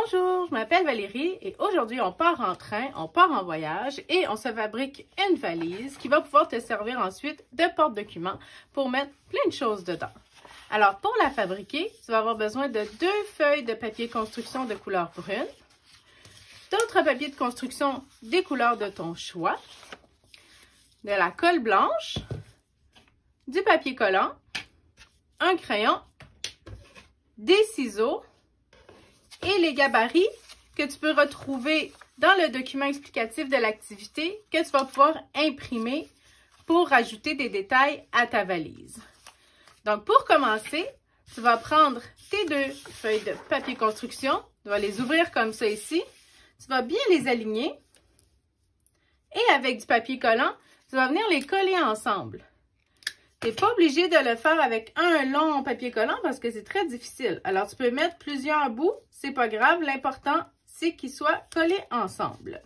Bonjour, je m'appelle Valérie et aujourd'hui on part en train, on part en voyage et on se fabrique une valise qui va pouvoir te servir ensuite de porte-document pour mettre plein de choses dedans. Alors pour la fabriquer, tu vas avoir besoin de 2 feuilles de papier construction de couleur brune, d'autres papiers de construction des couleurs de ton choix, de la colle blanche, du papier collant, un crayon, des ciseaux, et les gabarits que tu peux retrouver dans le document explicatif de l'activité que tu vas pouvoir imprimer pour ajouter des détails à ta valise. Donc, pour commencer, tu vas prendre tes 2 feuilles de papier construction, tu vas les ouvrir comme ça ici, tu vas bien les aligner et avec du papier collant, tu vas venir les coller ensemble. Tu n'es pas obligé de le faire avec un long papier collant parce que c'est très difficile. Alors, tu peux mettre plusieurs bouts, c'est pas grave. L'important, c'est qu'ils soient collés ensemble.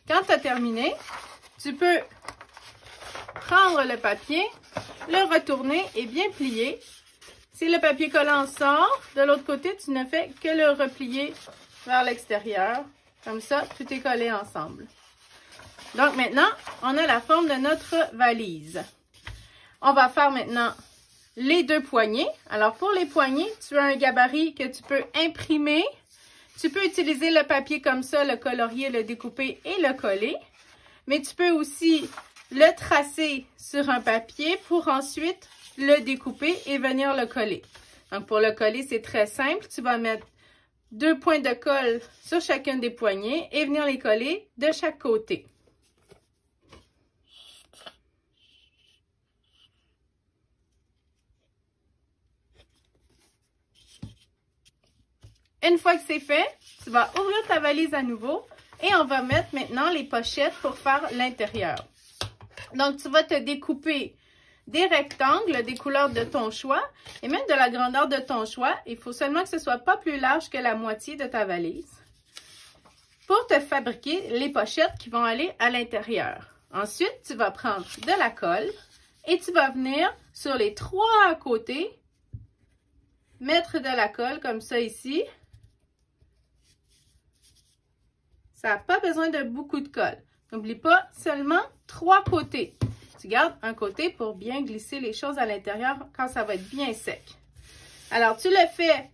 Quand tu as terminé, tu peux prendre le papier, le retourner et bien plier. Si le papier collant sort, de l'autre côté, tu ne fais que le replier vers l'extérieur. Comme ça, tout est collé ensemble. Donc maintenant, on a la forme de notre valise. On va faire maintenant les 2 poignées. Alors pour les poignées, tu as un gabarit que tu peux imprimer. Tu peux utiliser le papier comme ça, le colorier, le découper et le coller. Mais tu peux aussi le tracer sur un papier pour ensuite le découper et venir le coller. Donc pour le coller, c'est très simple. Tu vas mettre 2 points de colle sur chacune des poignées et venir les coller de chaque côté. Une fois que c'est fait, tu vas ouvrir ta valise à nouveau et on va mettre maintenant les pochettes pour faire l'intérieur. Donc, tu vas te découper des rectangles, des couleurs de ton choix et même de la grandeur de ton choix. Il faut seulement que ce ne soit pas plus large que la moitié de ta valise pour te fabriquer les pochettes qui vont aller à l'intérieur. Ensuite, tu vas prendre de la colle et tu vas venir sur les 3 côtés mettre de la colle comme ça ici. Ça n'a pas besoin de beaucoup de colle. N'oublie pas, seulement 3 côtés. Tu gardes un côté pour bien glisser les choses à l'intérieur quand ça va être bien sec. Alors, tu le fais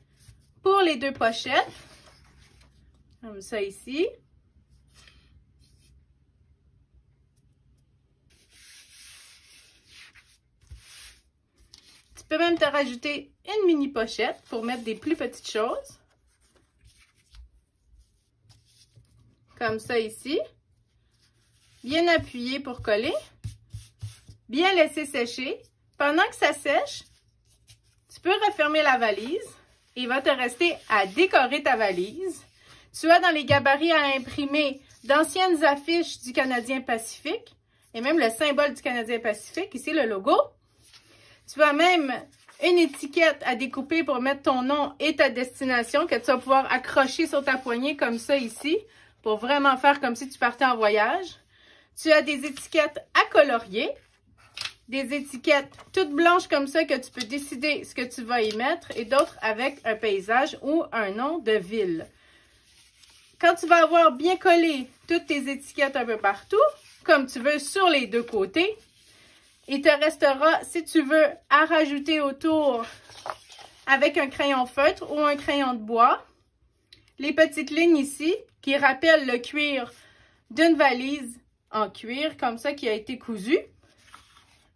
pour les 2 pochettes. Comme ça ici. Tu peux même te rajouter une mini pochette pour mettre des plus petites choses. Comme ça ici. Bien appuyé pour coller. Bien laisser sécher. Pendant que ça sèche, tu peux refermer la valise. Il va te rester à décorer ta valise. Tu as dans les gabarits à imprimer d'anciennes affiches du Canadien Pacifique et même le symbole du Canadien Pacifique, ici le logo. Tu as même une étiquette à découper pour mettre ton nom et ta destination que tu vas pouvoir accrocher sur ta poignée comme ça ici pour vraiment faire comme si tu partais en voyage. Tu as des étiquettes à colorier, des étiquettes toutes blanches comme ça que tu peux décider ce que tu vas y mettre et d'autres avec un paysage ou un nom de ville. Quand tu vas avoir bien collé toutes tes étiquettes un peu partout, comme tu veux sur les 2 côtés, il te restera, si tu veux, à rajouter autour avec un crayon feutre ou un crayon de bois, les petites lignes ici qui rappellent le cuir d'une valise en cuir comme ça qui a été cousu.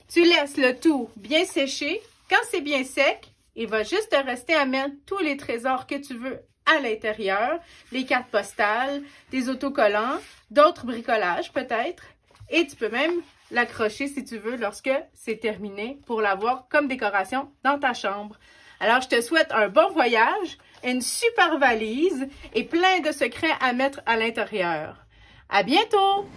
Tu laisses le tout bien sécher. Quand c'est bien sec, il va juste te rester à mettre tous les trésors que tu veux à l'intérieur, les cartes postales, des autocollants, d'autres bricolages peut-être. Et tu peux même l'accrocher si tu veux lorsque c'est terminé pour l'avoir comme décoration dans ta chambre. Alors, je te souhaite un bon voyage, une super valise et plein de secrets à mettre à l'intérieur. À bientôt!